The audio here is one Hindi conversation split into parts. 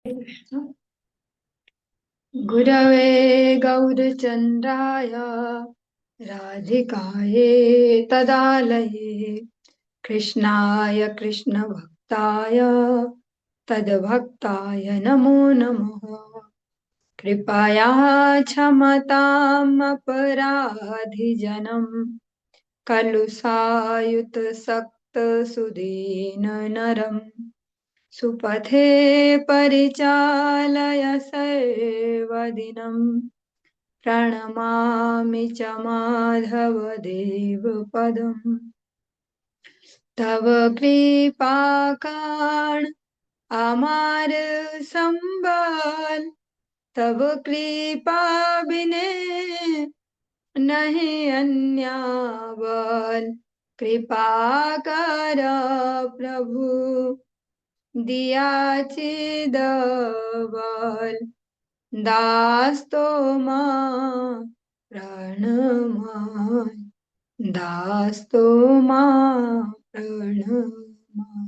कृष्ण। गुरवे गौरचन्द्राय राधिकाये तदालये कृष्णाय कृष्णभक्ताय तद्भक्ताय नमो नमः। कृपया क्षमताम् अपराधिजनम् कलुषायुतसक्तसुदीन नरम् सुपथे परिचालय सर्वदिनं प्रणमामि च माधवदेवपदम्। तव कृपाकाण अमार संबल तव कृपा बिने नहीं अन्य बल। कृपा कर प्रभु दिया चिदबल दास तो मां प्रणमाय दास तो मां प्रणमाय।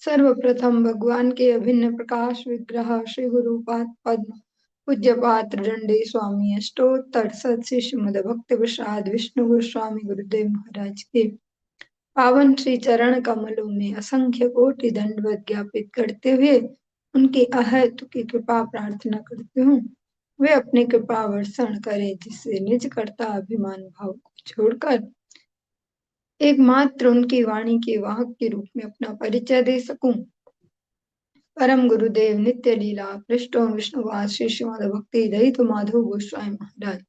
सर्वप्रथम भगवान के अभिन्न प्रकाश विग्रह श्री गुरुपाद पद्म पूज्य पात्र दंडे स्वामी अष्टोत्तर सत श्रीमद भक्ति प्रसाद विष्णु गोस्वामी गुरुदेव महाराज के पावन श्री चरण कमलों में असंख्य कोटि दंडवत ज्ञापित करते हुए उनकी अहेतु की कृपा प्रार्थना करती हूँ। वे अपनी कृपा वर्षण करें जिससे निज कर्ता अभिमान भाव को छोड़कर एकमात्र उनकी वाणी के वाहक के रूप में अपना परिचय दे सकूं। परम गुरुदेव नित्य लीला पृष्ठों विष्णुवास श्री श्रीमद भक्ति दयित माधव गोस्वामी महाराज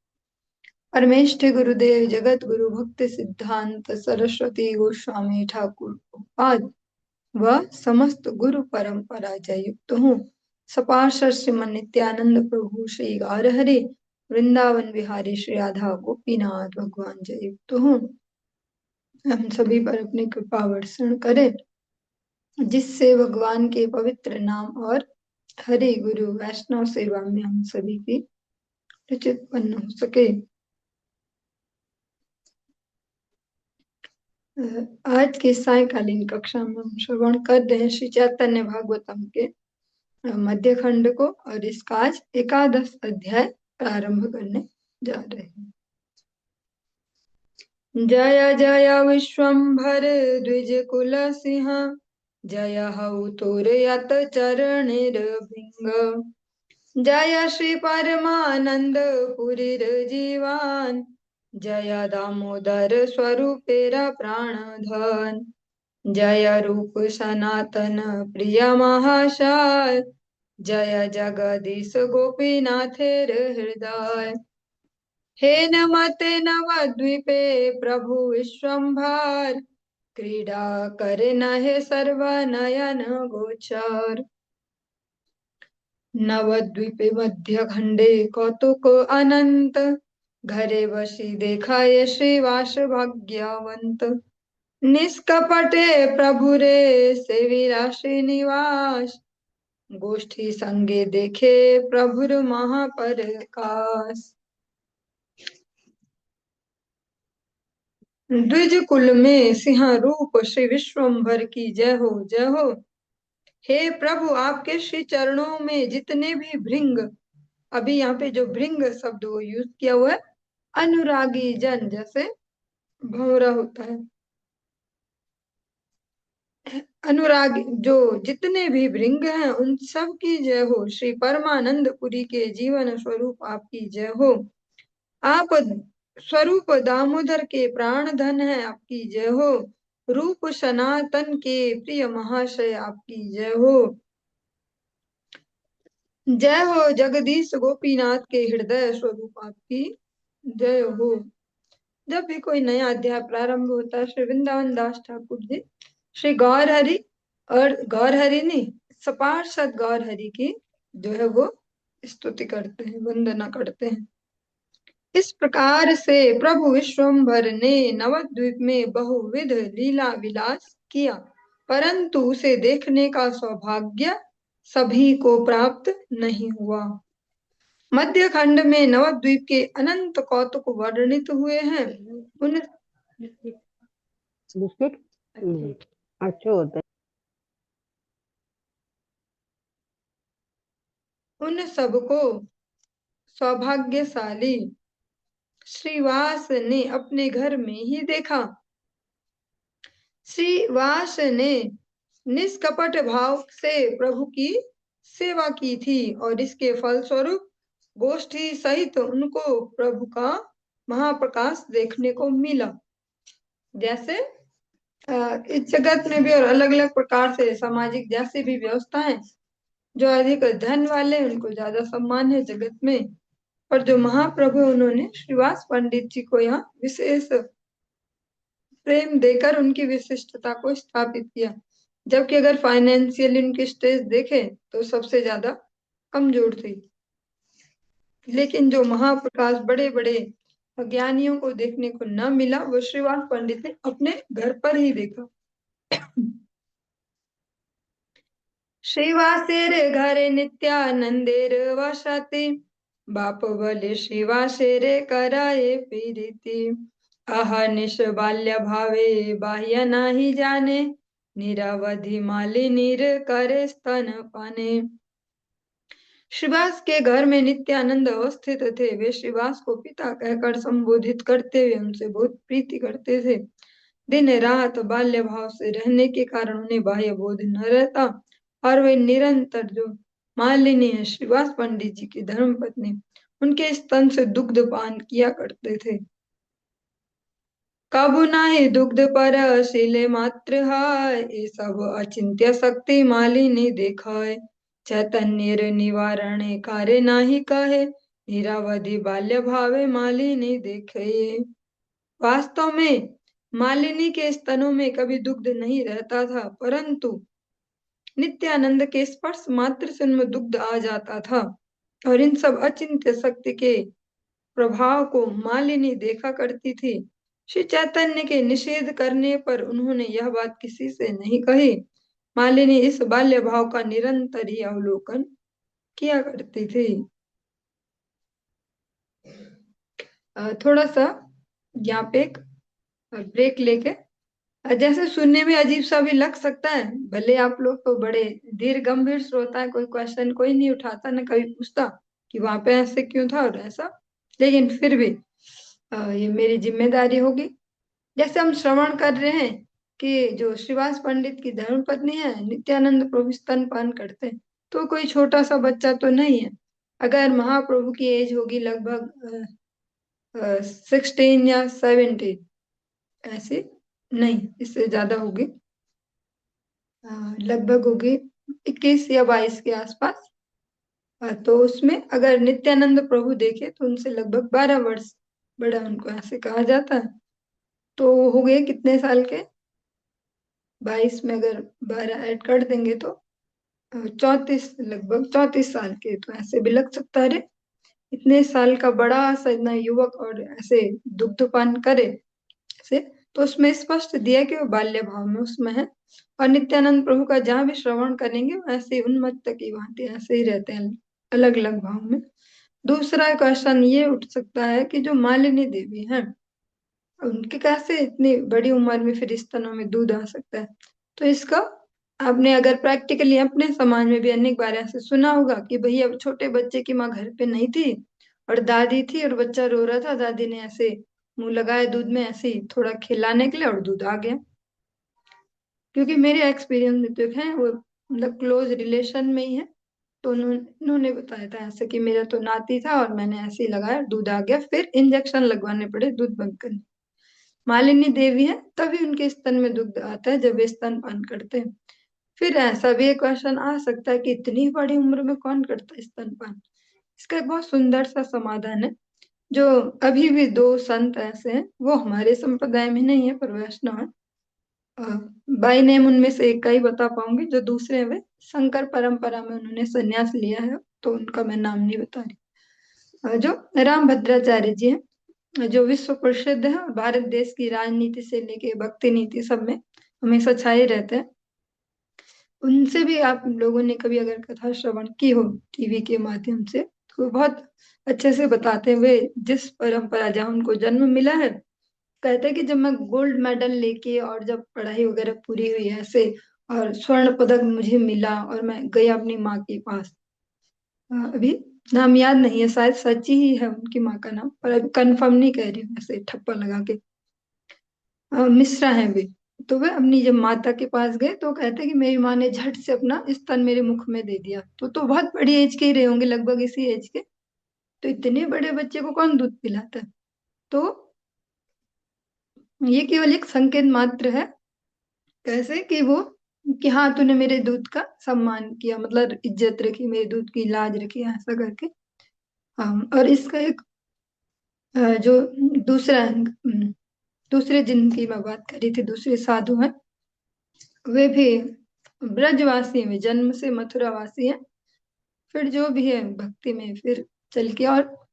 परमेष्ठि गुरुदेव जगत गुरु भक्ति सिद्धांत सरस्वती गोस्वामी ठाकुर पाद व समस्त गुरु परंपरा जय युक्त हूँ। सपार्षद श्रीमन नित्यानंद प्रभु श्री गौरहरि वृंदावन बिहारी श्री राधा गोपीनाथ भगवान जय युक्त हूँ। हम सभी पर अपनी कृपा वर्षण करें जिससे भगवान के पवित्र नाम और हरि गुरु वैष्णव सेवा में हम सभी की रुचि उत्पन्न हो सके। आज की सायकालीन कक्षा में हम श्रवण कर रहे हैं श्री चैतन्य भागवतम के मध्य खंड को और इसका आज 11 अध्याय प्रारंभ करने जा रहे हैं। जय जय विश्वम्भर द्विज कुल सिंह जय हऊ तोर यत चरणिर्भिंग जय श्री परमानंद पुरीर जीवान जय दामोदर स्वरूपेरा प्राणधन जय रूप सनातन प्रिय महाशय जय जगदीश गोपीनाथेर हृदय हे नमते नवद्वीपे प्रभु विश्वम्भर क्रीडा करे नहे सर्वनयन गोचर नवद्वीपे मध्य खंडे कौतुक अनंत घरे बसी देखाये श्रीवास भाग्यवंत निष्कपटे प्रभु रे सेवी राशि निवास गोष्ठी संगे देखे प्रभुर महापरकाश द्विज कुल में सिंह रूप श्री विश्वम्भर की जय हो जय हो। हे प्रभु आपके श्री चरणों में जितने भी भृंग, अभी यहाँ पे जो भृंग शब्द वो यूज किया हुआ है अनुरागी जन जैसे भंवरा होता है, अनुराग जो जितने भी भृंग हैं उन सब की जय हो। श्री परमानंद पुरी के जीवन स्वरूप आपकी जय हो। आप स्वरूप दामोदर के प्राण धन है आपकी जय हो। रूप सनातन के प्रिय महाशय आपकी जय हो। जय हो जगदीश गोपीनाथ के हृदय स्वरूप आपकी जय हो। जब भी कोई नया अध्याय प्रारंभ होता है श्री वृंदावन दास ठाकुर जी श्री गौर हरि और गौर हरि नहीं सपार्षद गौर हरि की जो है वो स्तुति करते हैं, वंदना करते हैं। इस प्रकार से प्रभु विश्वम्भर ने नवद्वीप में बहुविध लीला विलास किया, परंतु उसे देखने का सौभाग्य सभी को प्राप्त नहीं हुआ। मध्य खंड में नवद्वीप के अनंत कौतुक वर्णित हुए हैं। उन बिस्किट अच्छा होता है। उन सबको सौभाग्यशाली श्रीवास ने अपने घर में ही देखा। श्रीवास ने निष्कपट भाव से प्रभु की सेवा की थी और इसके फलस्वरूप गोष्ठी सहित उनको प्रभु का महाप्रकाश देखने को मिला। जैसे इस जगत में भी और अलग अलग प्रकार से सामाजिक जैसे भी व्यवस्था है, जो अधिक धन वाले उनको ज्यादा सम्मान है जगत में, पर जो महाप्रभु उन्होंने श्रीवास पंडित जी को यहाँ विशेष प्रेम देकर उनकी विशिष्टता को स्थापित किया। जबकि अगर फाइनेंशियल उनकी स्टेज देखे तो सबसे ज्यादा कमजोर थी, लेकिन जो महाप्रकाश बड़े बड़े ज्ञानियों को देखने को न मिला वो श्रीवास पंडित ने अपने घर पर ही देखा। श्रीवासेर घरे नित्यानंदेर वासाति बाप बले श्रीवासेर कराये पीरिति अहर्निश बाल्य भावे बाह्य नाही जाने निरवधि मालिनीर करे स्तन पाने। श्रीवास के घर में नित्यानंद अवस्थित थे। वे श्रीवास को पिता कहकर संबोधित करते हुए उनसे बहुत प्रीति करते थे। दिन रात बाल्य भाव से रहने के कारण उन्हें बाह्य बोध न रहता और वे निरंतर जो मालिनी है श्रीवास पंडित जी की धर्मपत्नी उनके स्तन से दुग्ध पान किया करते थे। कबु नाही दुग्ध पर शिले मात्र हाय ये सब अचिंत्य शक्ति मालिनी देखाय चैतन्य निवारण कार्य नाही कहे निरावधि बाल्य भावे मालिनी देखे। वास्तव में मालिनी के स्तनों में कभी दुग्ध नहीं रहता था, परंतु नित्यानंद के स्पर्श मात्र से उनमें दुग्ध आ जाता था और इन सब अचिंत्य शक्ति के प्रभाव को मालिनी देखा करती थी। श्री चैतन्य के निषेध करने पर उन्होंने यह बात किसी से नहीं कही। मालिनी इस बाल्य भाव का निरंतर ही अवलोकन किया करती थी। थोड़ा सा यहाँ पे एक ब्रेक लेके, जैसे सुनने में अजीब सा भी लग सकता है, भले आप लोग तो बड़े धीर गंभीर श्रोता है, कोई क्वेश्चन कोई नहीं उठाता ना कभी पूछता कि वहां पे ऐसे क्यों था और ऐसा, लेकिन फिर भी ये मेरी जिम्मेदारी होगी। जैसे हम श्रवण कर रहे हैं कि जो श्रीवास पंडित की धर्मपत्नी है नित्यानंद प्रभु स्तनपान करते हैं, तो कोई छोटा सा बच्चा तो नहीं है। अगर महाप्रभु की एज होगी लगभग 16 या 17, ऐसे नहीं, इससे ज्यादा होगी, लगभग होगी 21 या 22 के आसपास। तो उसमें अगर नित्यानंद प्रभु देखे तो उनसे लगभग 12 वर्ष बड़ा उनको ऐसे कहा जाता है। तो हो गए कितने साल के, 22 में अगर 12 ऐड कर देंगे तो 34, लगभग 34 साल के। तो ऐसे भी लग सकता है, इतने साल का बड़ा सा इतना युवक और ऐसे दुग्धपान करे से, तो उसमें स्पष्ट दिया कि वो बाल्य भाव में उसमें है। और नित्यानंद प्रभु का जहाँ भी श्रवण करेंगे वैसे ही उन्मत्त की भांति ऐसे ही रहते हैं अलग अलग भाव में। दूसरा क्वेश्चन ये उठ सकता है कि जो मालिनी देवी है उनके कैसे इतनी बड़ी उम्र में फिर स्तनों में दूध आ सकता है। तो इसका आपने अगर प्रैक्टिकली अपने समाज में भी अनेक बार ऐसे सुना होगा कि भैया छोटे बच्चे की माँ घर पे नहीं थी और दादी थी और बच्चा रो रहा था, दादी ने ऐसे मुंह लगाया दूध में ऐसे ही थोड़ा खिलाने के लिए और दूध आ गया। क्योंकि मेरे एक्सपीरियंस में तो है वो मतलब क्लोज रिलेशन में ही है, तो उन्होंने बताया था ऐसे कि मेरा तो नाती था और मैंने ऐसे ही लगाया दूध आ गया, फिर इंजेक्शन लगवाने पड़े दूध बंद करने। मालिनी देवी है तभी उनके स्तन में दुग्ध आता है जब वे स्तनपान करते हैं। फिर ऐसा भी एक क्वेश्चन आ सकता है कि इतनी बड़ी उम्र में कौन करता है स्तनपान। इसका एक बहुत सुंदर सा समाधान है। जो अभी भी दो संत ऐसे हैं, वो हमारे संप्रदाय में नहीं है पर वैष्णव है, बाई नेम उनमें से एक का ही बता पाऊंगी, जो दूसरे हैं वे शंकर परंपरा में उन्होंने संन्यास लिया है, तो उनका मैं नाम नहीं बता रही। जो राम भद्राचार्य जी हैं, जो विश्व प्रसिद्ध है और भारत देश की राजनीति से लेके भक्ति नीति सब में हमेशा छाए रहते हैं। उनसे भी आप लोगों ने कभी अगर कथा श्रवण की हो टीवी के माध्यम से, तो बहुत अच्छे से बताते हैं। वे जिस परंपरा जहाँ उनको जन्म मिला है, कहते हैं कि जब मैं गोल्ड मेडल लेके और जब पढ़ाई वगैरह पूरी हुई ऐसे और स्वर्ण पदक मुझे मिला और मैं गई अपनी माँ के पास, अभी नाम याद नहीं है, शायद सची ही है उनकी माँ का नाम, पर अभी कंफर्म नहीं कह रही हूँ, ऐसे ठप्पा लगा के। मिश्रा है वे। तो वे अपनी जब माता के पास गए तो कहते कि मेरी माँ ने झट से अपना स्तन मेरे मुख में दे दिया। तो बहुत बड़ी एज के ही रहे होंगे, लगभग इसी एज के। तो इतने बड़े बच्चे को कौन दूध पिलाता है? तो ये केवल एक संकेत मात्र है, कैसे कि वो, कि हाँ तूने मेरे दूध का सम्मान किया, मतलब इज्जत रखी, मेरे दूध की लाज रखी, ऐसा करके। हाँ, और इसका एक जो दूसरा दूसरे जिनकी मैं बात कर रही थी, दूसरे साधु हैं, वे भी ब्रजवासी हैं, वे जन्म से मथुरा वासी हैं। फिर जो भी है भक्ति में फिर चल के, और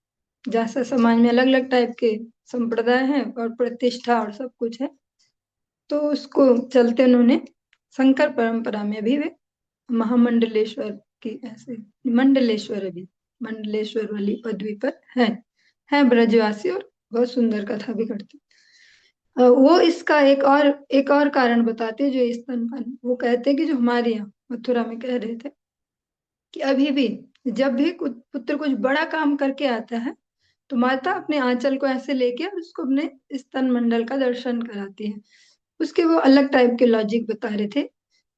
जैसा समाज में अलग अलग टाइप के संप्रदाय हैं और प्रतिष्ठा और सब कुछ है, तो उसको चलते उन्होंने शंकर परंपरा में भी वे महामंडलेश्वर की ऐसे, मंडलेश्वर अभी मंडलेश्वर वाली पदवी पर है ब्रजवासी, और बहुत सुंदर कथा भी करते हैं। वो इसका एक और कारण बताते हैं, जो स्तनपान, वो कहते हैं कि जो हमारे यहाँ मथुरा में कह रहे थे कि अभी भी जब भी पुत्र कुछ बड़ा काम करके आता है, तो माता अपने आंचल को ऐसे लेके और उसको अपने स्तन मंडल का दर्शन कराती है। उसके वो अलग टाइप के लॉजिक बता रहे थे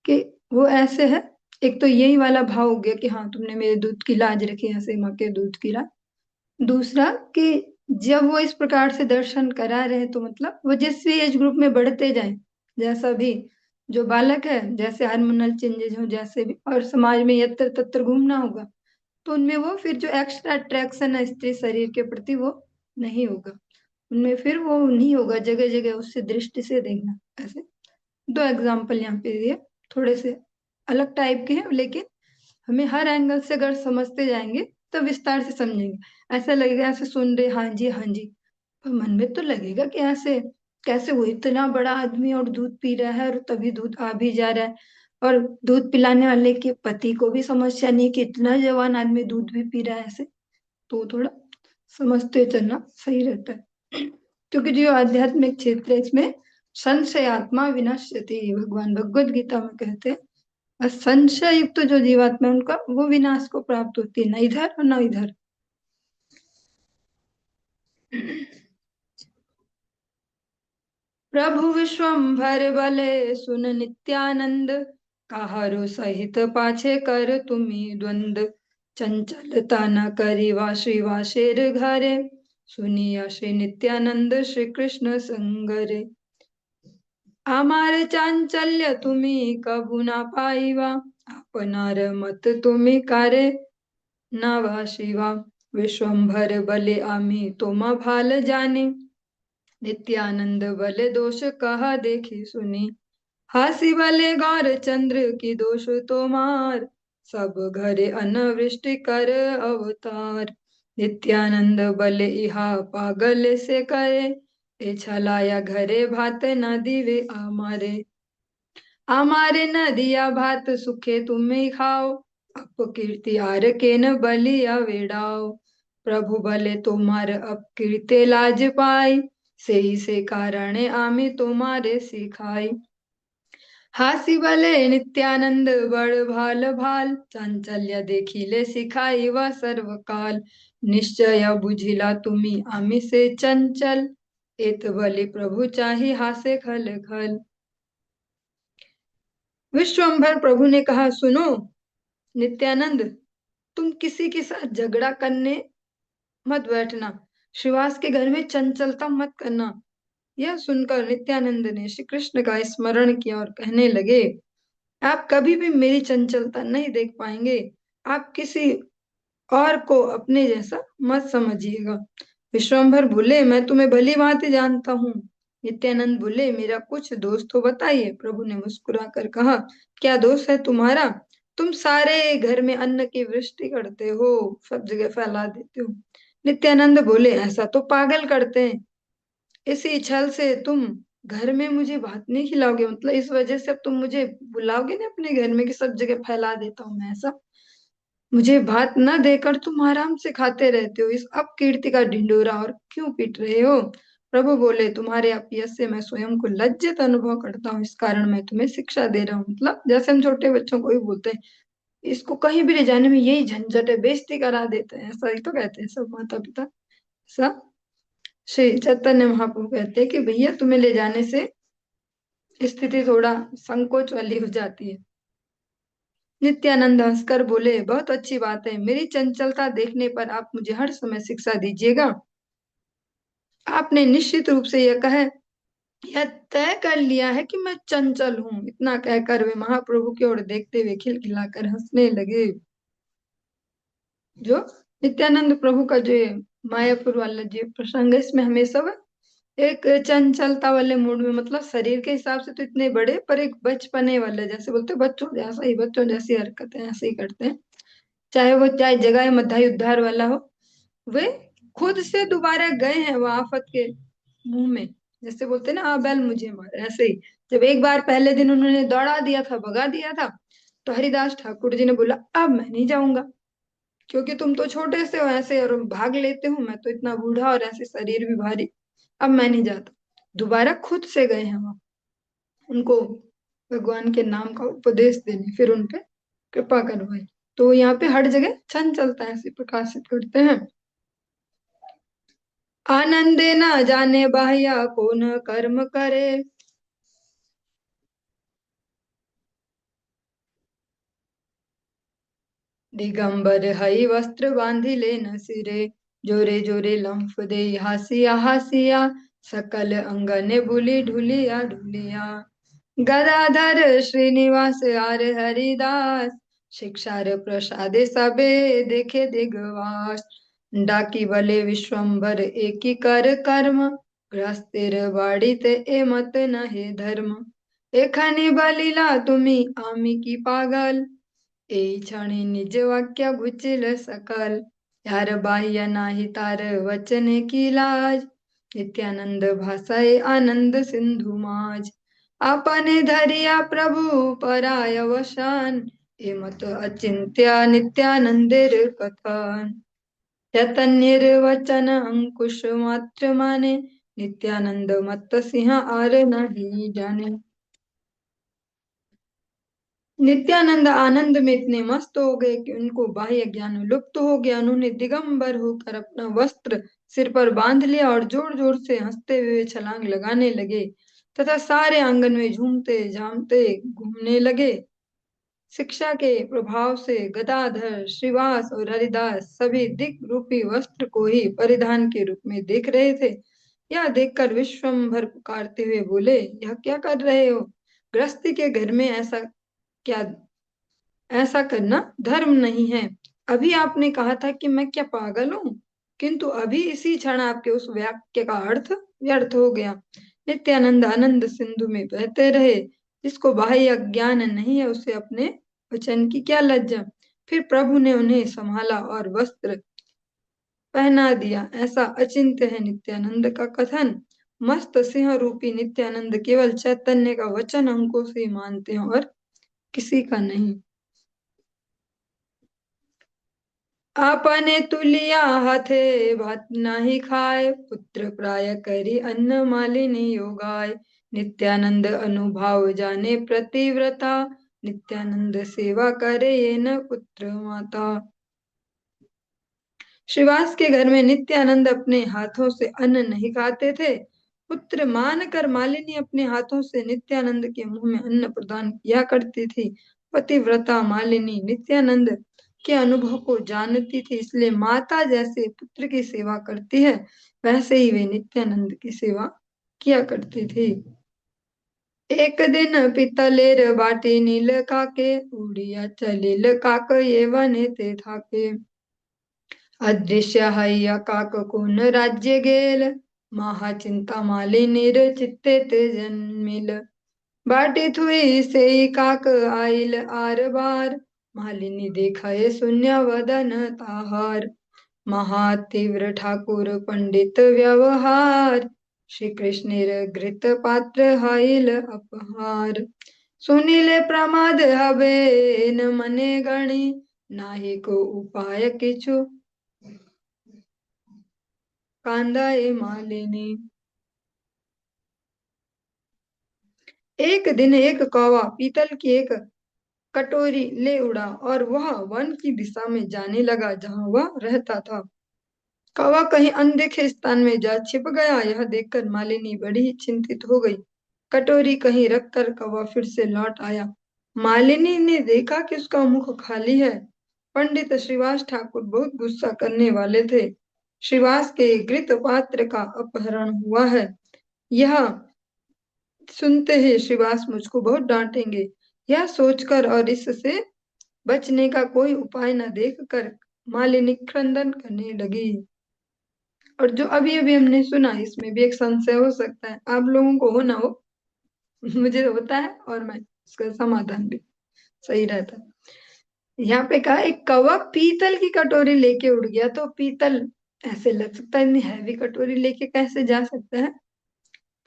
कि वो ऐसे है, एक तो यही वाला भाव हो गया कि हाँ तुमने मेरे दूध की लाज रखी, ऐसे माँ के दूध की लाज। दूसरा कि जब वो इस प्रकार से दर्शन करा रहे हैं, तो मतलब वो जिस भी एज ग्रुप में बढ़ते जाए, जैसा भी जो बालक है, जैसे हार्मोनल चेंजेस हो, जैसे भी, और समाज में यत्र तत्र घूमना होगा, तो उनमें वो फिर जो एक्स्ट्रा अट्रैक्शन है स्त्री शरीर के प्रति, वो नहीं होगा। उनमें फिर वो नहीं होगा, जगह जगह उससे दृष्टि से देखना। ऐसे दो एग्जाम्पल यहाँ पे दिए, थोड़े से अलग टाइप के हैं, लेकिन हमें हर एंगल से अगर समझते जाएंगे तो विस्तार से समझेंगे। ऐसा लगेगा ऐसे सुन रहे हाँ जी हाँ जी, पर मन में तो लगेगा कि ऐसे कैसे वो इतना बड़ा आदमी और दूध पी रहा है, और तभी दूध आ भी जा रहा है, और दूध पिलाने वाले के पति को भी समस्या नहीं कि इतना जवान आदमी दूध भी पी रहा है ऐसे। तो थोड़ा समझते चलना सही रहता है, क्योंकि जो आध्यात्मिक क्षेत्र है इसमें संशय आत्मा विनश्यति, भगवान भगवत गीता में कहते हैं, और संशय युक्त जो जीवात्मा है उनका वो विनाश को प्राप्त होती है, न इधर और न इधर। प्रभु विश्वम्भर बले सुन नित्यानंद, काहरो सहित पाछे कर तुम्ही द्वंद, चंचलता न करी वा श्री वाशेर घरे, सुनिया श्री नित्यानंद श्री कृष्ण संगरे। आमार चांचल्य तुम्ही कबू ना पाईवा, आपनार मत तुम्ही कारे नावा शिवा, विश्वंभर बले आम्ही तोमा भाल जाने, नित्यानंद बले दोष कहा देखी सुनी, हासी बले गौर चंद्र की दोष तोमार, सब घरे अनवृष्टि कर अवतार, नित्यानंद बले इहा पागल से करे, ए छलाया घरे भात न दिवे आमारे, आमारे न दिया भात सुखे तुम्हें खाओ, अपकीर्ति आर के न बलिया वेड़ाओ, प्रभु बले तुम्हार अपकीर्ते लाज पाई, से ही से कारणे आमी तुम्हारे सिखाई, हासी बले नित्यानंद बड़ भाल भाल, चांचल्य देखिले सिखाई व सर्वकाल, निश्चय बुझिला तुम्ही आमी से चंचल, एत बलि प्रभु चाही हासे खल खल। विश्वम्भर प्रभु ने कहा, सुनो नित्यानंद, तुम किसी के साथ झगड़ा करने मत बैठना, श्रीवास के घर में चंचलता मत करना। यह सुनकर नित्यानंद ने श्री कृष्ण का स्मरण किया और कहने लगे, आप कभी भी मेरी चंचलता नहीं देख पाएंगे, आप किसी और को अपने जैसा मत समझिएगा। विश्वम्भर बोले, मैं तुम्हें भली भांति जानता हूँ। नित्यानंद बोले, मेरा कुछ दोष तो बताइए। प्रभु ने मुस्कुरा कर कहा, क्या दोष है तुम्हारा? तुम सारे घर में अन्न की वृष्टि करते हो, सब जगह फैला देते हो। नित्यानंद बोले, ऐसा तो पागल करते हैं, इसी छल से तुम घर में मुझे भात नहीं खिलाओगे, मतलब इस वजह से अब तुम मुझे बुलाओगे ना अपने घर में कि सब जगह फैला देता हूँ मैं ऐसा, मुझे भात न देकर तुम आराम से खाते रहते हो, इस अपकीर्ति का ढिंडोरा और क्यों पीट रहे हो? प्रभु बोले, तुम्हारे अपयश से मैं स्वयं को लज्जित अनुभव करता हूँ, इस कारण मैं तुम्हें शिक्षा दे रहा हूँ। मतलब जैसे हम छोटे बच्चों को ही बोलते हैं, इसको कहीं भी ले जाने में यही झंझट है, बेइज्जती करा देते हैं, ऐसा ही तो कहते हैं सब माता पिता। सब श्री चैतन्य महाप्रभु कहते हैं कि भैया तुम्हें ले जाने से स्थिति थोड़ा संकोच वाली हो जाती है। नित्यानंद हंसकर बोले, बहुत अच्छी बात है, मेरी चंचलता देखने पर आप मुझे हर समय शिक्षा दीजिएगा। आपने निश्चित रूप से यह कहा, यह तय कर लिया है कि मैं चंचल हूँ। इतना कहकर वे महाप्रभु की ओर देखते हुए खिलखिलाकर हंसने लगे। जो नित्यानंद प्रभु का जो ये मायापुर वाला जो प्रसंग है, इसमें हमें सब एक चंचलता वाले मूड में, मतलब शरीर के हिसाब से तो इतने बड़े, पर एक बचपने वाले, जैसे बोलते हैं, बच्चों जैसा ही, बच्चों जैसी हरकतें ऐसे ही करते हैं। चाहे जगह मध्य उद्धार वाला हो, वे खुद से दोबारा गए हैं वो आफत के मुंह में। जैसे बोलते हैं ना, आ बैल मुझे मार, ऐसे ही जब एक बार पहले दिन उन्होंने दौड़ा दिया था, भगा दिया था, तो हरिदास ठाकुर जी ने बोला, अब मैं नहीं जाऊंगा, क्योंकि तुम तो छोटे से हो ऐसे और भाग लेते हो, मैं तो इतना बूढ़ा और ऐसे शरीर भी भारी, अब मैं नहीं जाता। दोबारा खुद से गए हैं वहां, उनको भगवान के नाम का उपदेश देने, फिर उनपे कृपा करवाई। तो यहाँ पे हर जगह छन चलता है ऐसे प्रकाशित करते हैं। आनंदे न जाने बाह्या कौन कर्म करे, दिगंबर हई वस्त्र बांधिले न सिरे, जोरे जोरे लंफ दे हासिया हासिया, सकल अंगने बुली ढुलिया ढुलिया। गदाधर श्रीनिवास आर हरिदास, शिक्षार प्रसादे सबे देखे दिगवास। डाकी बले विश्वम्भर एकी कर कर्म, ग्रस्तिर बाड़ीते ए मत नहे धर्म। एखाने बलिला तुम्ही आमी की पागल, ए क्षणी निज वाक्य गुचिल सकल। यार बाह्य नाही तार वचने की लाज, नित्यानंद भाषाए आनंद सिंधु माज। आपने धरिया प्रभु पराय वसान, ए मत अचिंत्य नित्यानंदेर कथन। चैतन्य वचन अंकुश मात्र माने, नित्यानंद मत सिंह आर नहीं जाने। नित्यानंद आनंद में इतने मस्त हो गए कि उनको बाह्य ज्ञान लुप्त हो गया। उन्होंने दिगंबर होकर अपना वस्त्र सिर पर बांध लिया और जोर जोर से हंसते हुए छलांग लगाने लगे तथा सारे आंगन में झूमते झामते घूमने लगे। शिक्षा के प्रभाव से गदाधर, श्रीवास और हरिदास सभी दिक रूपी वस्त्र को ही परिधान के रूप में देख रहे थे। यह देखकर विश्वम्भर पुकारते हुए बोले, यह क्या कर रहे हो? गृहस्थी के घर में क्या ऐसा करना धर्म नहीं है। अभी आपने कहा था कि मैं क्या पागल हूँ, किंतु अभी इसी क्षण आपके उस वाक्य का अर्थ व्यर्थ हो गया। नित्यानंद आनंद सिंधु में बहते रहे। जिसको बाह्य ज्ञान नहीं है, उसे अपने वचन की क्या लज्जा। फिर प्रभु ने उन्हें संभाला और वस्त्र पहना दिया। ऐसा अचिंत्य है नित्यानंद का कथन। मस्त सिंह रूपी नित्यानंद केवल चैतन्य का वचन अंकों से ही मानते हैं और किसी का नहीं। आपने तुलिया हाथे भात नाही खाए, पुत्र प्राय करी अन्न मालिनी योगाय। नित्यानंद अनुभाव जाने प्रतिव्रता, नित्यानंद सेवा करे ये न पुत्र माता। श्रीवास के घर में नित्यानंद अपने हाथों से अन्न नहीं खाते थे। पुत्र मानकर मालिनी अपने हाथों से नित्यानंद के मुंह में अन्न प्रदान किया करती थी। पतिव्रता मालिनी नित्यानंद के अनुभव को जानती थी, इसलिए माता जैसे पुत्र की सेवा करती है, वैसे ही वे नित्यानंद की सेवा किया करती थी। एक दिन पितलेर बाटी नील काके, उड़िया चलिल काक ये वने ते थाके। अदृश्य हय्या काक कोन राज्य गेल, महाचिंता मालिनीर चित्ते ते जन्मिल। बाटी थुई से काक आइल आर बार, मालिनी देखए शून्य वदन ताहार। महातीव्र ठाकुर पंडित व्यवहार, श्री कृष्णेर घृत पात्र हाइल अपहार। सुनिले प्रमाद हबे न मने गणी, नाही को उपाय किछु कांदा ए मालिनी। एक दिन एक कौवा पीतल की एक कटोरी ले उड़ा और वह वन की दिशा में जाने लगा जहां वह रहता था। कौवा कहीं अनदेखे स्थान में जा छिप गया। यह देखकर मालिनी बड़ी ही चिंतित हो गई। कटोरी कहीं रखकर कौवा फिर से लौट आया। मालिनी ने देखा कि उसका मुख खाली है। पंडित श्रीवास ठाकुर बहुत गुस्सा करने वाले थे। श्रीवास के घृत पात्र का अपहरण हुआ है। यह सुनते ही श्रीवास मुझको बहुत डांटेंगे। यह सोचकर और इससे बचने का कोई उपाय न देखकर मालिनी क्रंदन करने लगी। और जो अभी अभी हमने सुना इसमें भी एक संशय हो सकता है, आप लोगों को हो ना हो, मुझे होता है और मैं इसका समाधान भी सही रहता है। यहाँ पे कहा एक कौवा पीतल की कटोरी लेके उड़ गया। तो पीतल ऐसे लग सकता है, इतनी हैवी कटोरी लेके कैसे जा सकता है।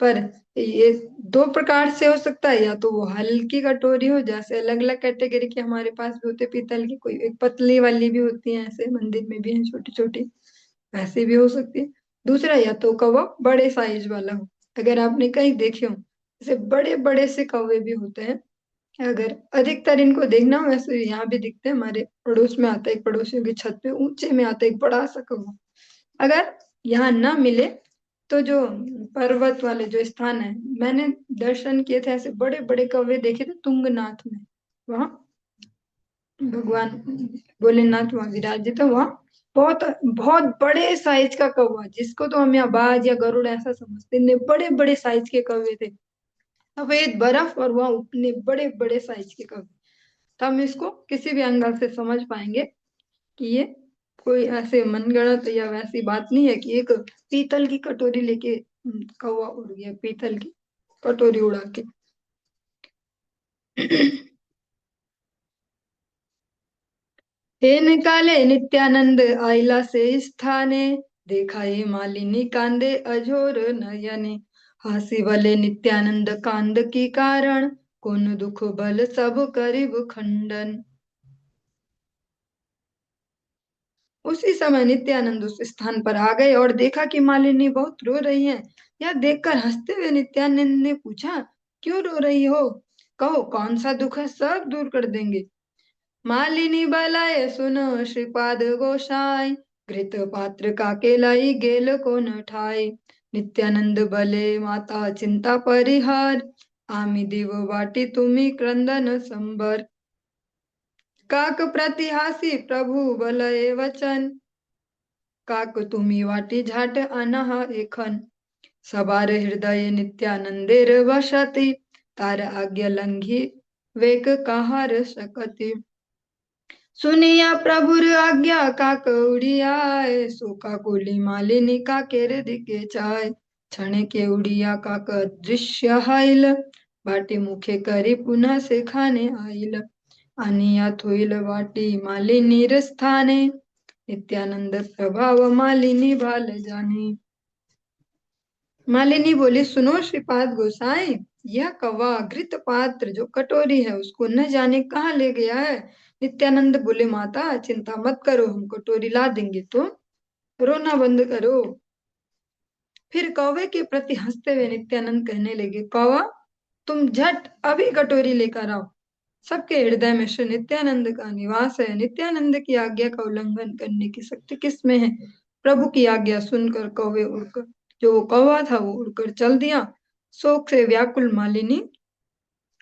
पर ये दो प्रकार से हो सकता है, या तो वो हल्की कटोरी हो, जैसे अलग अलग कैटेगरी के हमारे पास भी होते पीतल की, कोई एक पतली वाली भी होती है, ऐसे मंदिर में भी है छोटी छोटी, वैसे भी हो सकती है। दूसरा, या तो कौवा बड़े साइज वाला हो। अगर आपने कहीं देखे हो जैसे बड़े बड़े से कौवे भी होते हैं, अगर अधिकतर इनको देखना हो, वैसे यहाँ भी दिखते हैं, हमारे पड़ोस में आता है एक, पड़ोसियों की छत पे ऊंचे में आता है एक बड़ा सा कौवा। अगर यहाँ ना मिले तो जो पर्वत वाले जो स्थान है, मैंने दर्शन किए थे, ऐसे बड़े बड़े कौवे देखे थे तुंगनाथ में। वहाँ भगवान भोलेनाथ वहाँ विराजित थे। वहाँ बहुत बहुत बड़े साइज का कौवा, जिसको तो हम यहाँ बाज या गरुड़ ऐसा समझते हैं, बड़े बड़े साइज के कौवे थे। सफेद बर्फ और वहाँ उतने बड़े बड़े साइज के कौवे। तो हम इसको किसी भी एंगल से समझ पाएंगे कि ये कोई ऐसे मनगढ़ंत या वैसी बात नहीं है कि एक पीतल की कटोरी लेके कौवा उड़ गया, पीतल की कटोरी उड़ा के। हे निकाले नित्यानंद आइला से स्थाने, देखा हे मालिनी कांदे अझोर नयने, हासी भले नित्यानंद कांद की कारण, कौन दुख बल सब करिब खंडन। उसी समय नित्यानंद उस स्थान पर आ गए और देखा कि मालिनी बहुत रो रही है। यह देखकर हंसते हुए नित्यानंद ने पूछा, क्यों रो रही हो? कहो कौन सा दुख है, सब दूर कर देंगे। मालिनी बलाए सुनो श्रीपाद गोसाई, घृत पात्र का केलाई गेल को न ठाई। नित्यानंद बले माता चिंता परिहार, आमी देव वाटी तुम्ही क्रंदन संबर। काक प्रतिहासी प्रभु बलये वचन, काक तुम्ही वाटी झाट अनहा एखन। सबार हृदय नित्यानंदेर वसति, तार आज्ञा लंघी वेक कहार सकति। सुनिया प्रभुर आज्ञा काक उड़ियाए, सो काकोली मालिनी काकेर दिखे चाय। क्षण के उड़िया काक दृश्य हाइल, बाटी मुखे करी पुनः से खाने आइल। अनिया थोइल वाटी मालिनी स्थाने, नित्यानंद प्रभाव मालिनी भाल जानी। मालिनी बोली, सुनो श्रीपाद गोसाई, यह कौवा घृत पात्र जो कटोरी है उसको न जाने कहाँ ले गया है। नित्यानंद बोले, माता चिंता मत करो, हम कटोरी ला देंगे, तुम रोना बंद करो। फिर कौवे के प्रति हंसते हुए नित्यानंद कहने लगे, कौवा तुम झट अभी कटोरी लेकर आओ। सबके हृदय में श्री नित्यानंद का निवास है। नित्यानंद की आज्ञा का उल्लंघन करने की शक्ति किसमें है? प्रभु की आज्ञा सुनकर कौवे उड़कर, जो वो कौवा था वो उड़कर चल दिया। शोक से व्याकुल मालिनी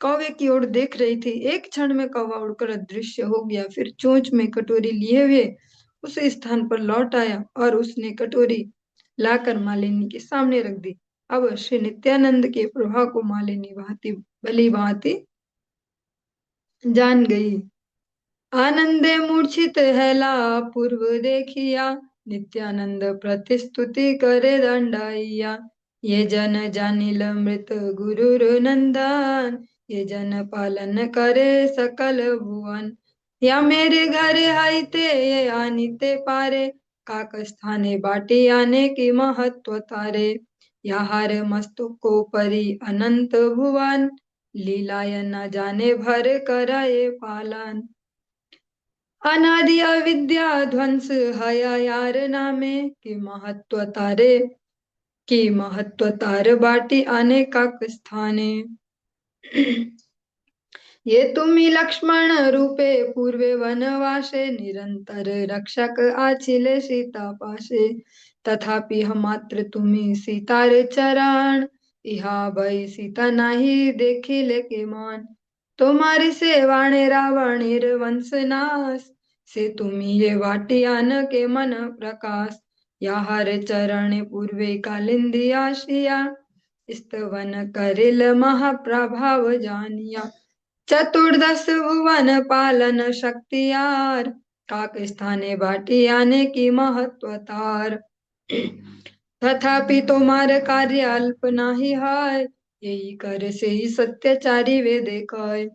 कौवे की ओर देख रही थी। एक क्षण में कौवा उड़कर अदृश्य हो गया, फिर चोंच में कटोरी लिए हुए उस स्थान पर लौट आया और उसने कटोरी लाकर मालिनी के सामने रख दी। अब श्री नित्यानंद के प्रभाव को मालिनी भांति भली भांति जान गई। आनंदे मूर्छित हैला पूर्व देखिया, नित्यानंद प्रतिस्तुति करे दंडाइया। ये जन जानिल मृत गुरुर नंदन, ये जन पालन करे सकल भुवन। या मेरे घर आईते ये आनीते पारे, काक स्थाने बाटी आने की महत्व तारे। याहार मस्तक को परी अनंत भुवन, लीलाय न जाने भर कराए पालन। अनादि अविद्या ध्वंस हया यार नामे, की महत्व तार बाटी आने का स्थाने। ये तुम्ही लक्ष्मण रूपे पूर्वे वनवासे निरंतर रक्षक आछिले सीता पाशे तथापि हम मात्र तुम्ही सीतारे चरण इहा भई सीता नाही देखिले के मान तुम्हारी सेवाणे रावणीर वंशनाश से तुम्ही ये वाटियान के मन प्रकाश या हरे चरण पूर्वे कालिंदी आशिया स्तवन करिल महाप्रभाव जानिया चतुर्दश भुवन पालन शक्तियार काक स्थाने बाटी आने की महत्वतार तथापि तुम्हार कार्य अल्प नाही है यही कर से ही सत्याचारी वे देखय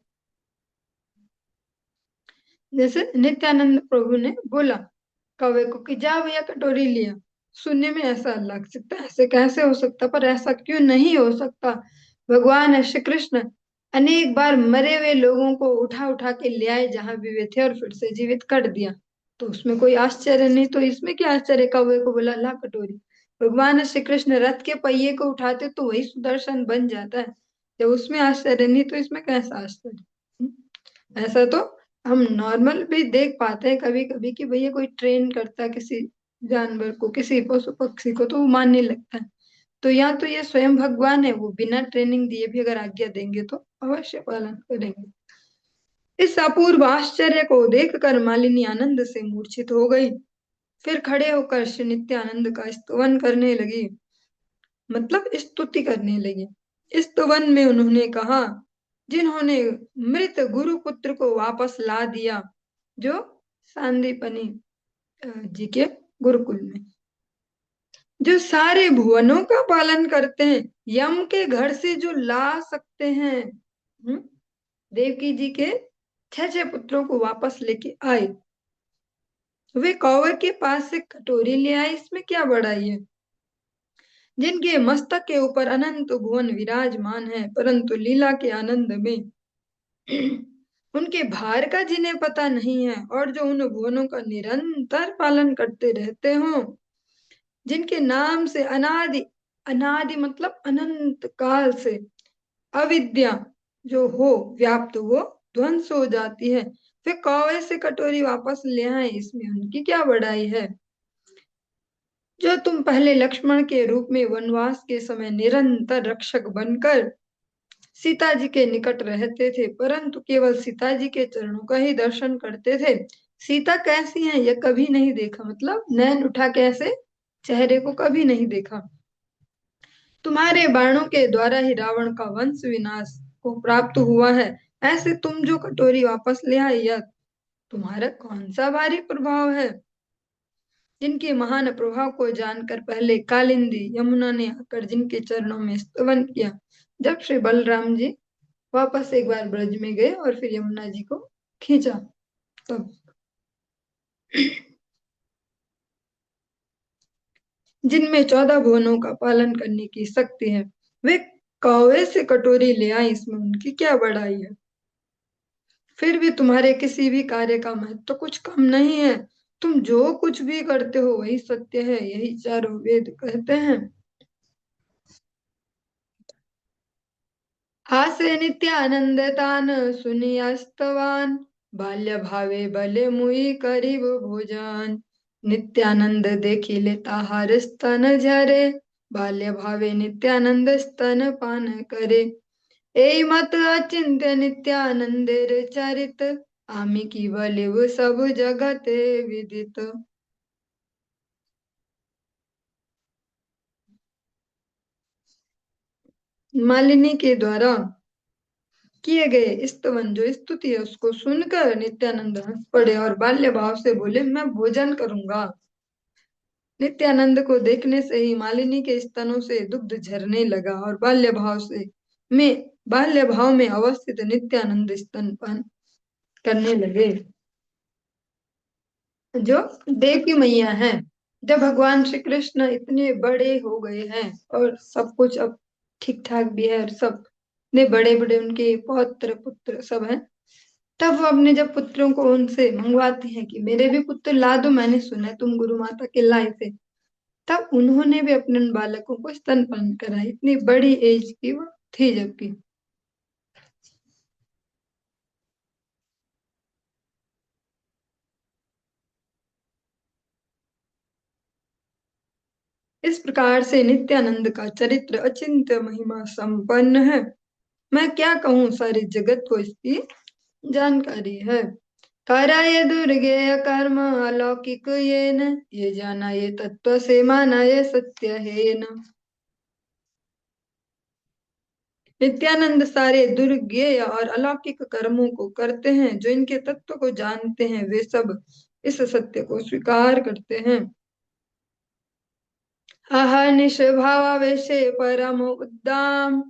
जैसे नित्यानंद प्रभु ने बोला कौवे को कि जा भैया कटोरी लिया सुनने में ऐसा लग सकता है ऐसे कैसे हो सकता पर ऐसा क्यों नहीं हो सकता भगवान श्री कृष्ण अनेक बार मरे हुए लोगों को उठा उठा के ले आए जहां भी वे थे और फिर से जीवित कर दिया तो उसमें कोई आश्चर्य नहीं तो इसमें क्या आश्चर्य कौवे को बोला ला कटोरी भगवान श्री कृष्ण रथ के पहिए को उठाते तो वही सुदर्शन बन जाता है जब उसमें आश्चर्य नहीं तो इसमें कैसा आश्चर्य ऐसा तो हम नॉर्मल भी देख पाते हैं कभी कभी कि भैया कोई ट्रेन करता है किसी जानवर को किसी पशु पक्षी को तो वो मानने लगता है तो यहाँ तो ये स्वयं भगवान है वो बिना ट्रेनिंग दिए भी अगर आज्ञा देंगे तो अवश्य पालन करेंगे इस अपूर्व आश्चर्य को देखकर मालिनी आनंद से मूर्छित हो गई फिर खड़े होकर श्री नित्यानंद का स्तवन करने लगी मतलब स्तुति करने लगी इस स्तवन में उन्होंने कहा जिन्होंने मृत गुरु पुत्र को वापस ला दिया जो सांदीपनी जी के गुरुकुल में जो सारे भुवनों का पालन करते हैं यम के घर से जो ला सकते हैं देवकी जी के 6 पुत्रों को वापस लेके आए वे कौवे के पास से कटोरी ले आए इसमें क्या बड़ाई है जिनके मस्तक के ऊपर अनंत भुवन विराजमान है परंतु लीला के आनंद में उनके भार का जिन्हें पता नहीं है और जो उन भुवनों का निरंतर पालन करते रहते हो जिनके नाम से अनादि अनादि मतलब अनंत काल से अविद्या जो हो व्याप्त वो ध्वंस हो जाती है फिर कौवे से कटोरी वापस ले आए इसमें उनकी क्या बड़ाई है जो तुम पहले लक्ष्मण के रूप में वनवास के समय निरंतर रक्षक बनकर सीता जी के निकट रहते थे परंतु केवल सीता जी के चरणों का ही दर्शन करते थे सीता कैसी है यह कभी नहीं देखा मतलब नैन उठा के ऐसे चेहरे को कभी नहीं देखा तुम्हारे बाणों के द्वारा ही रावण का वंश विनाश को प्राप्त हुआ है ऐसे तुम जो कटोरी वापस ले आए यह तुम्हारा कौन सा भारी प्रभाव है जिनके महान प्रभाव को जानकर पहले कालिंदी यमुना ने आकर जिनके चरणों में स्तवन किया जब श्री बलराम जी वापस एक बार ब्रज में गए और फिर यमुना जी को खींचा तब जिनमें 14 भुवनों का पालन करने की शक्ति है वे कौवे से कटोरी ले आए इसमें उनकी क्या बड़ाई है फिर भी तुम्हारे किसी भी कार्य का महत्व तो कुछ कम नहीं है तुम जो कुछ भी करते हो वही सत्य है यही चारों वेद कहते हैं हासे नित्यानंद तान सुनियास्तवान बाल्य भावे बले मुई करीब भोजन नित्यानंद देखिले ताहार स्तन झरे बाल्य भावे नित्यानंद स्तन पान करे ए मत अचिंत्य नित्यानंदेर चरित आमी की बलिव सब जगते विदित मालिनी के द्वारा किए गए स्तवन जो स्तुति है उसको सुनकर नित्यानंद हंस पड़े और बाल्य भाव से बोले मैं भोजन करूंगा नित्यानंद को देखने से ही मालिनी के स्तनों से दुग्ध झरने लगा और बाल्य भाव में अवस्थित नित्यानंद स्तनपान करने लगे जो देव की मैया है जब भगवान श्री कृष्ण इतने बड़े हो गए हैं और सब कुछ अब ठीक ठाक भी है और सब इतने बड़े बड़े उनके पौत्र पुत्र सब हैं तब वो अपने जब पुत्रों को उनसे मंगवाते हैं कि मेरे भी पुत्र ला दो मैंने सुना है तुम गुरु माता के लाए थे तब उन्होंने भी अपने उन बालकों को स्तनपान कराया इतनी बड़ी एज की वो थी जबकि इस प्रकार से नित्यानंद का चरित्र अचिंत्य महिमा संपन्न है। मैं क्या कहूँ, सारे जगत को इसकी जानकारी है। कराये दुर्गेय कर्म अलौकिक ये न, ये जाना ये तत्व से माना ये सत्य है न। नित्यानंद सारे दुर्गेय और अलौकिक कर्मों को करते हैं। जो इनके तत्व को जानते हैं वे सब इस सत्य को स्वीकार करते हैं। अहर्निश भावावेशे परम उद्दाम,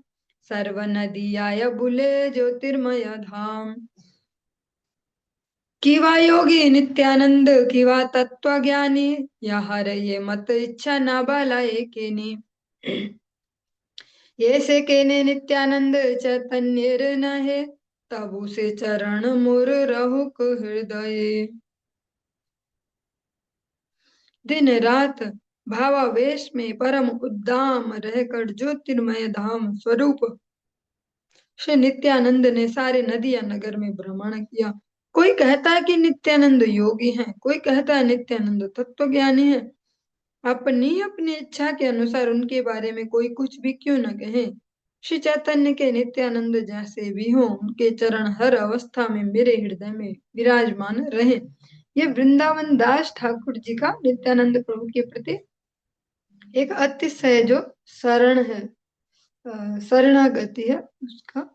सर्व नदियाय बुले ज्योतिर्मय धाम। किवा योगी नित्यानंद किवा तत्वज्ञानी, यह ये मत इच्छा न बलाए केनी। ये से केने नित्यानंद चैतन्य न है, तबु से चरण मुर रहुक हृदय। दिन रात भावावेश में परम उद्दाम रहकर ज्योतिर्मय धाम स्वरूप श्री नित्यानंद ने सारे नदिया नगर में भ्रमण किया। कोई कहता है कि नित्यानंद योगी हैं, कोई कहता है नित्यानंद तत्वज्ञानी है। अपनी अपनी इच्छा के अनुसार उनके बारे में कोई कुछ भी क्यों न कहे। श्री चैतन्य के नित्यानंद जैसे भी हो, उनके चरण हर अवस्था में मेरे हृदय में विराजमान रहे। ये वृंदावन दास ठाकुर जी का नित्यानंद प्रभु के प्रति एक अतिशय जो शरण है, शरणागति है, उसका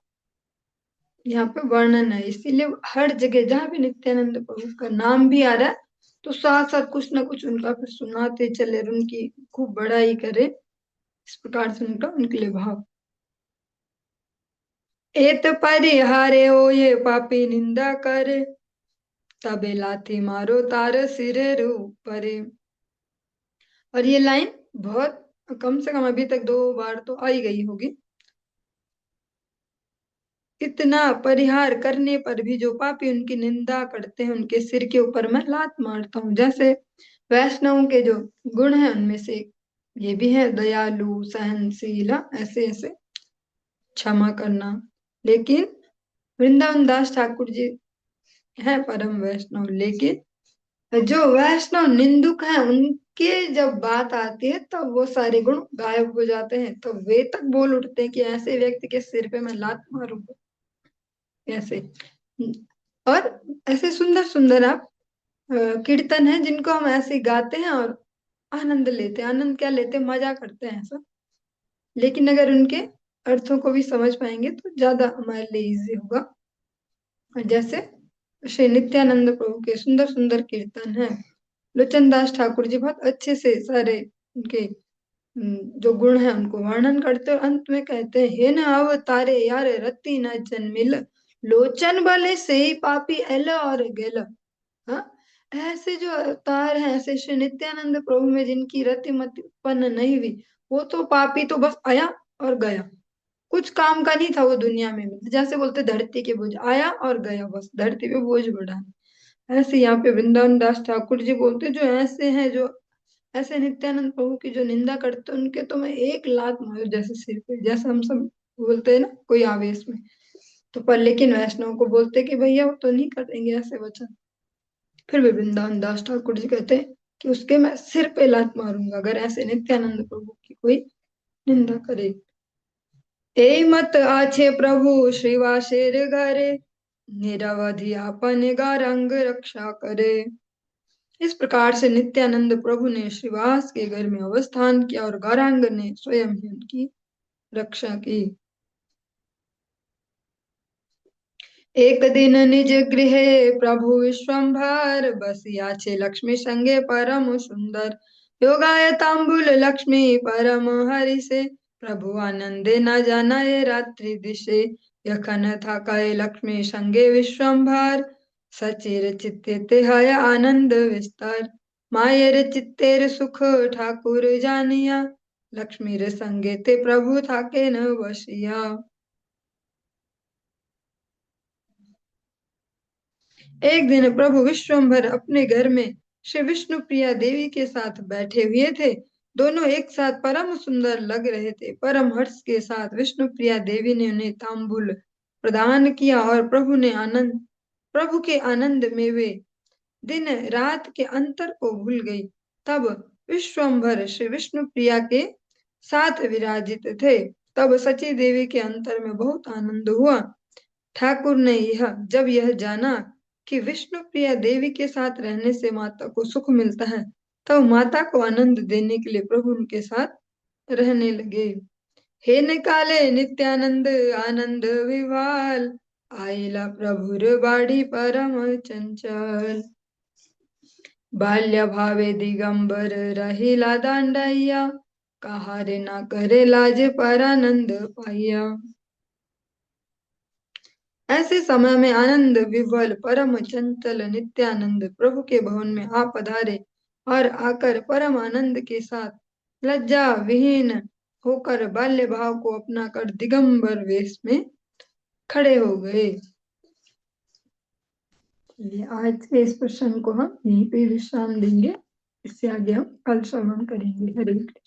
यहाँ पे वर्णन है। इसीलिए हर जगह जहाँ भी नित्यानंद प्रभु का नाम भी आ रहा है तो साथ साथ कुछ ना कुछ उनका फिर सुनाते चले और उनकी खूब बड़ाई करे। इस प्रकार से उनका उनके लिए भाव। एत परिहारे हो ये पापी निंदा करे, तबे लाथी मारो तार सिरे रू परे। और ये लाइन बहुत कम से कम अभी तक 2 बार तो आई गई होगी। इतना परिहार करने पर भी जो पापी उनकी निंदा करते हैं, उनके सिर के ऊपर मैं लात मारता हूँ। जैसे वैष्णव के जो गुण है उनमें से ये भी है, दयालु, सहनशील, ऐसे ऐसे क्षमा करना। लेकिन वृंदावन दास ठाकुर जी है परम वैष्णव, लेकिन जो वैष्णव निंदुक है उनके जब बात आती है तब वो सारे गुण गायब हो जाते हैं। तो वे तक बोल उठते हैं कि ऐसे व्यक्ति के सिर पे मैं लात मारूंगा, ऐसे। और ऐसे सुंदर सुंदर आप कीर्तन है जिनको हम ऐसे गाते हैं और आनंद लेते हैं। आनंद क्या लेते हैं, मजा करते हैं ऐसा। लेकिन अगर उनके अर्थों को भी समझ पाएंगे तो ज्यादा हमारे लिए इजी होगा। और जैसे श्री नित्यानंद प्रभु के सुंदर सुंदर कीर्तन है, लोचन दास ठाकुर जी बहुत अच्छे से सारे उनके जो गुण है उनको वर्णन करते और अंत में कहते हैं, हे न अवतारे यार रति न जन्मिल, लोचन भले से ही पापी एल और गेल। हाँ, ऐसे जो अवतार हैं, ऐसे श्री नित्यानंद प्रभु में जिनकी रति मति उत्पन्न नहीं हुई, वो तो पापी तो बस आया और गया, कुछ काम का नहीं था वो दुनिया में। जैसे बोलते धरती के बोझ, आया और गया, बस धरती पे बोझ बढ़ा। ऐसे यहाँ पे वृंदावन दास ठाकुर जी बोलते जो ऐसे हैं, जो ऐसे नित्यानंद प्रभु की जो निंदा करते हैं, उनके तो मैं एक लात मारू जैसे सिर पे, जैसे हम सब बोलते हैं ना कोई आवेश में। तो पर लेकिन वैष्णव को बोलते कि भैया वो तो नहीं करेंगे ऐसे वचन। फिर भी वृंदावन दास ठाकुर जी कहते हैं कि उसके मैं सिर पे लात मारूंगा अगर ऐसे नित्यानंद प्रभु की कोई निंदा करे। ए मत आछे प्रभु श्रीवासेर घरे, निरवधि आपन गारंग रक्षा करे। इस प्रकार से नित्यानंद प्रभु ने श्रीवास के घर में अवस्थान किया और गौरांग ने स्वयं ही उनकी रक्षा की। एक दिन निज गृह प्रभु विश्वम्भर, बसिया छे लक्ष्मी संगे परम सुंदर। योगाय तांबुल लक्ष्मी परम हरि से, प्रभु आनंदे न जाना ये रात्रि दिशे। यखन था कहे लक्ष्मी संगे विश्वम्भर, सचिर चित्ते ते हय आनंद विस्तार। मायर चित्तेर सुख ठाकुर जानिया, लक्ष्मीर संगे ते प्रभु थाके न वसिया। एक दिन प्रभु विश्वम्भर अपने घर में श्री विष्णु प्रिया देवी के साथ बैठे हुए थे। दोनों एक साथ परम सुंदर लग रहे थे। परम हर्ष के साथ विष्णु प्रिया देवी ने उन्हें तांबुल प्रदान किया और प्रभु के आनंद में वे दिन रात के अंतर को भूल गई। तब विश्वम्भर श्री विष्णु प्रिया के साथ विराजित थे। तब सची देवी के अंतर में बहुत आनंद हुआ। ठाकुर ने जब यह जाना कि विष्णु प्रिया देवी के साथ रहने से माता को सुख मिलता है, तब माता को आनंद देने के लिए प्रभु उनके साथ रहने लगे। हे निकाले नित्यानंद आनंद विवाल, आइला प्रभुर बाड़ी परम चंचल। बाल्य भावे दिगंबर रहिला दांडैया, कहारे ना करे लाज पर आनंद पाइया। ऐसे समय में आनंद विवल परम चंचल नित्यानंद प्रभु के भवन में आ पधारे और आकर परम आनंद के साथ लज्जा विहीन होकर बाल्य भाव को अपना कर दिगंबर वेश में खड़े हो गए। चलिए आज के इस प्रश्न को हम यहीं पे विश्राम देंगे। इससे आगे हम कल श्रवण करेंगे। हरे कृष्ण।